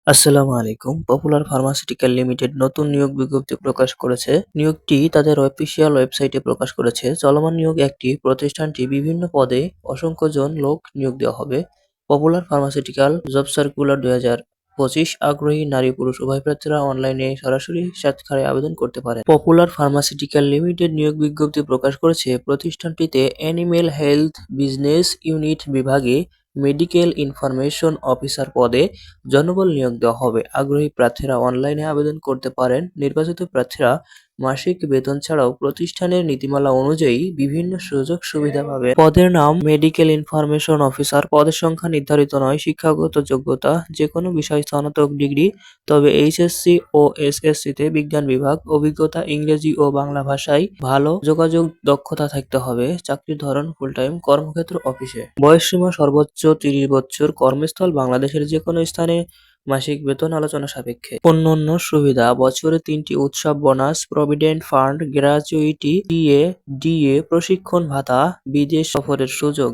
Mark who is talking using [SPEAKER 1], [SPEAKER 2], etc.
[SPEAKER 1] আসসালামু আলাইকুম। Popular pharmaceutical limited নতুন নিয়োগ বিজ্ঞপ্তি প্রকাশ করেছে। নিয়োগটি তাদের অফিসিয়াল ওয়েবসাইটে প্রকাশ করেছে। চলমান নিয়োগ একটি প্রতিষ্ঠানটি বিভিন্ন পদে অসংখ্য জন লোক নিয়োগ দেওয়া হবে। পপুলার ফার্মাসিউটিক্যাল জব সার্কুলার 2025 আগ্রহী নারী পুরুষ উভয় প্রার্থীরা অনলাইনে সরাসরি সাক্ষাৎকারে আবেদন করতে পারেন। পপুলার ফার্মাসিউটিক্যাল লিমিটেড নিয়োগ বিজ্ঞপ্তি প্রকাশ করেছে। প্রতিষ্ঠানটিতে অ্যানিমেল হেলথ বিজনেস ইউনিট বিভাগে মেডিকেল ইনফরমেশন অফিসার পদে জনবল নিয়োগ দেওয়া হবে। আগ্রহী প্রার্থীরা অনলাইনে আবেদন করতে পারেন। নির্বাচিত প্রার্থীরা মাসিক বেতন ছাড়াও প্রতিষ্ঠানের নীতিমালা অনুযায়ী বিভিন্ন সুযোগ সুবিধা পাবেন। পদের নাম মেডিকেল ইনফরমেশন অফিসার। পদের সংখ্যা নির্ধারিত নয়। শিক্ষাগত যোগ্যতা যে কোনো বিষয় স্নাতক ডিগ্রি, তবে এইচএসসি ও এসএসসিতে বিজ্ঞান বিভাগ। অভিজ্ঞতা ইংরেজি ও বাংলা ভাষায় ভালো যোগাযোগ দক্ষতা থাকতে হবে। চাকরির ধরন ফুল টাইম। কর্মক্ষেত্র অফিসে। বয়সসীমা সর্বোচ্চ 30 বছর। কর্মস্থল বাংলাদেশের যে কোনো স্থানে। মাসিক বেতন আলোচনা সাপেক্ষে। অন্যান্য সুবিধা: বছরে 3টি উৎসব bonus, provident fund, gratuity, DA, প্রশিক্ষণ ভাতা, বিদেশ সফরের সুযোগ।